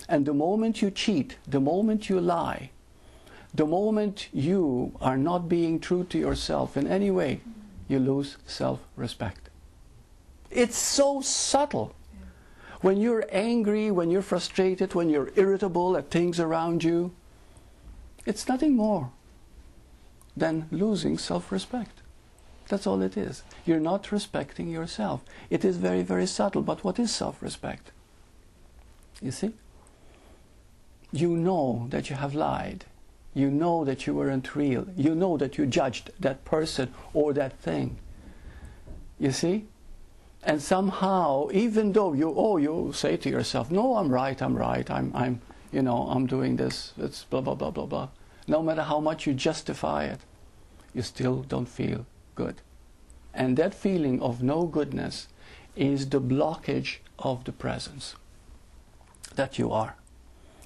And the moment you cheat, the moment you lie, the moment you are not being true to yourself in any way, you lose self-respect. It's so subtle. When you're angry, when you're frustrated, when you're irritable at things around you, it's nothing more than losing self-respect. That's all it is. You're not respecting yourself. It is very, very subtle. But what is self-respect? You see? You know that you have lied. You know that you weren't real. You know that you judged that person or that thing. You see? And somehow, even though you say to yourself, no, I'm right, I'm doing this, it's blah, blah, blah, blah, blah. No matter how much you justify it, you still don't feel good. And that feeling of no goodness is the blockage of the presence that you are.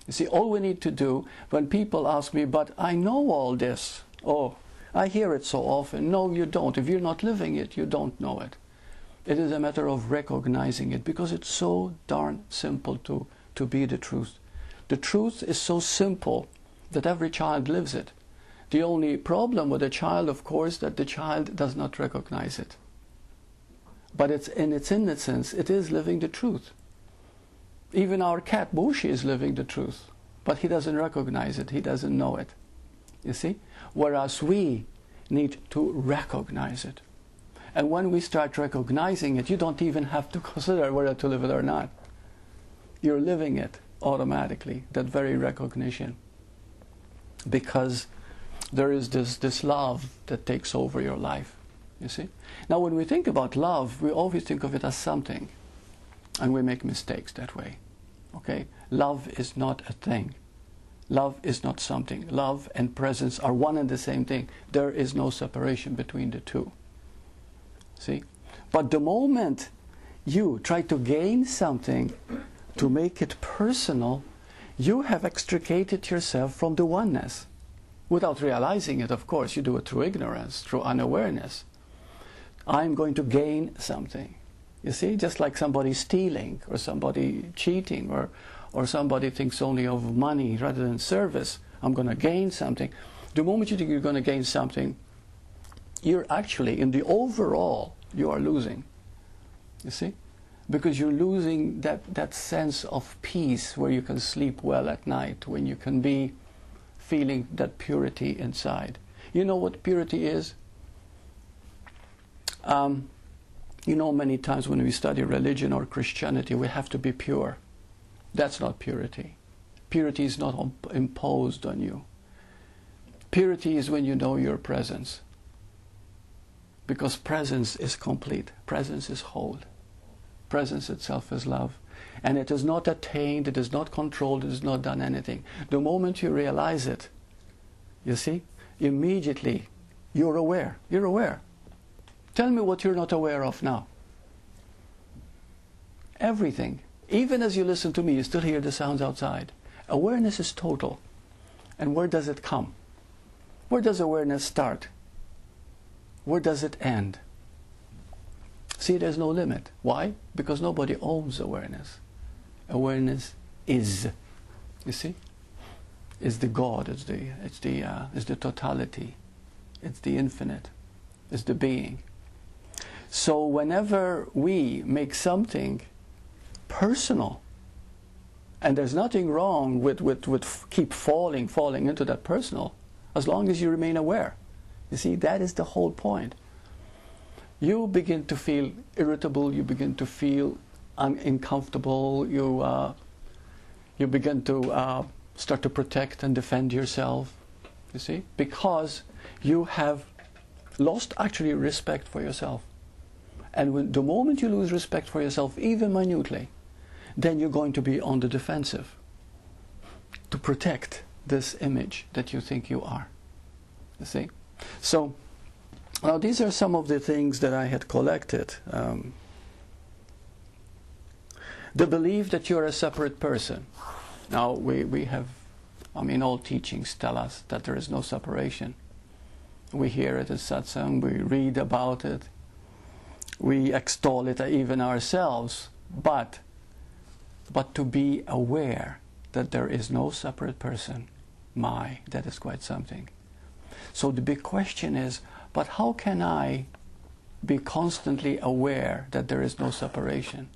You see, all we need to do, when people ask me, but I know all this, oh, I hear it so often. No, you don't. If you're not living it, you don't know it. It is a matter of recognizing it, because it's so darn simple to be the truth. The truth is so simple that every child lives it. The only problem with a child, of course, that the child does not recognize it. But it's in its innocence, it is living the truth. Even our cat Bushi is living the truth, but he doesn't recognize it, he doesn't know it. You see? Whereas we need to recognize it. And when we start recognizing it, you don't even have to consider whether to live it or not. You're living it automatically, that very recognition. Because there is this love that takes over your life, you see. Now when we think about love, we always think of it as something. And we make mistakes that way, okay? Love is not a thing. Love is not something. Love and presence are one and the same thing. There is no separation between the two. See? But the moment you try to gain something to make it personal, you have extricated yourself from the oneness. Without realizing it, of course. You do it through ignorance, through unawareness. I'm going to gain something. You see, just like somebody stealing or somebody cheating or somebody thinks only of money rather than service. I'm going to gain something. The moment you think you're going to gain something, you're actually, in the overall, you are losing. You see? Because you're losing that sense of peace where you can sleep well at night, when you can be feeling that purity inside. You know what purity is? You know, many times when we study religion or Christianity, we have to be pure. That's not purity. Purity is not imposed on you. Purity is when you know your presence. Because presence is complete. Presence is whole. Presence itself is love. And it is not attained, it is not controlled, it is not done anything. The moment you realize it, you see, immediately you're aware. You're aware. Tell me what you're not aware of now. Everything. Even as you listen to me, you still hear the sounds outside. Awareness is total. And where does it come? Where does awareness start? Where does it end? See, there's no limit. Why? Because nobody owns awareness. Awareness is. You see? It's the God. It's the totality. It's the infinite. It's the being. So whenever we make something personal, and there's nothing wrong with keep falling into that personal, as long as you remain aware. You see, that is the whole point. You begin to feel irritable, you begin to feel uncomfortable, you begin to start to protect and defend yourself, you see, because you have lost actually respect for yourself. And the moment you lose respect for yourself, even minutely, then you're going to be on the defensive to protect this image that you think you are. You see? So, now these are some of the things that I had collected. The belief that you're a separate person. Now, we have, all teachings tell us that there is no separation. We hear it in Satsang, we read about it, we extol it even ourselves, but to be aware that there is no separate person. My, that is quite something. So the big question is, but how can I be constantly aware that there is no separation?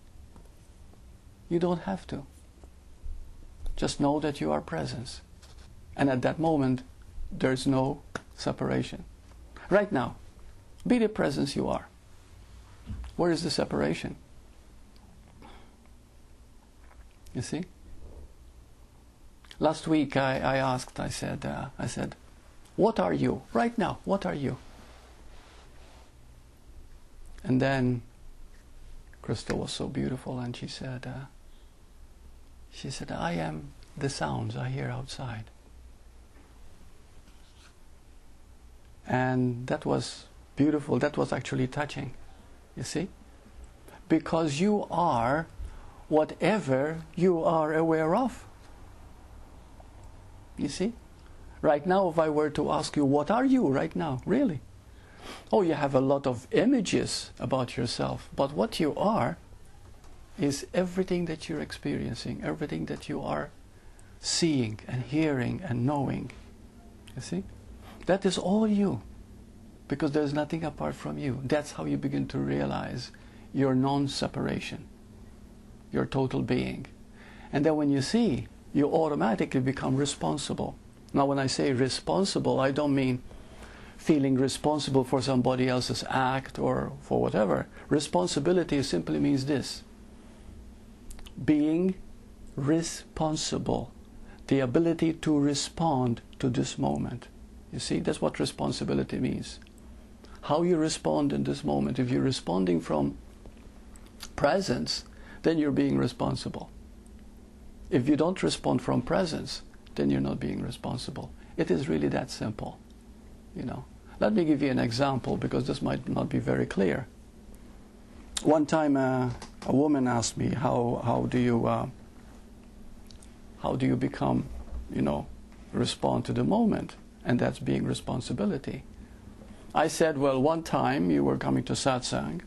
You don't have to. Just know that you are presence. And at that moment, there's no separation. Right now, be the presence you are. Where is the separation? You see? Last week I said, what are you? Right now, what are you? And then Crystal was so beautiful, and she said, I am the sounds I hear outside. And that was beautiful. That was actually touching. You see? Because you are whatever you are aware of. You see? Right now, if I were to ask you, what are you right now? Really? Oh, you have a lot of images about yourself. But what you are is everything that you're experiencing, everything that you are seeing and hearing and knowing. You see? That is all you. Because there's nothing apart from you. That's how you begin to realize your non-separation, your total being. And then when you see, you automatically become responsible. Now when I say responsible, I don't mean feeling responsible for somebody else's act or for whatever. Responsibility simply means this: being responsible, the ability to respond to this moment. You see, that's what responsibility means. How you respond in this moment. If you're responding from presence, then you're being responsible. If you don't respond from presence, then you're not being responsible. It is really that simple. You know. Let me give you an example, because this might not be very clear. One time a woman asked me, how do you become, respond to the moment? And that's being responsibility. I said, well, one time you were coming to Satsang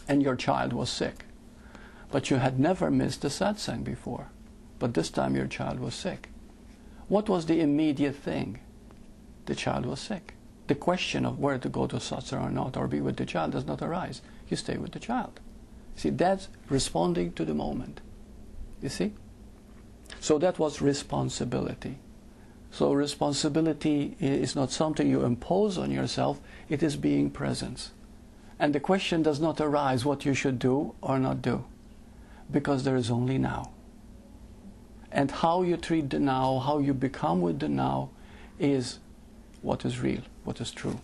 and your child was sick. But you had never missed a Satsang before. But this time your child was sick. What was the immediate thing? The child was sick. The question of where to go to Satsang or not, or be with the child, does not arise. You stay with the child. See, that's responding to the moment. You see? So that was responsibility. So responsibility is not something you impose on yourself, it is being present. And the question does not arise what you should do or not do, because there is only now. And how you treat the now, how you become with the now, is what is real, what is true.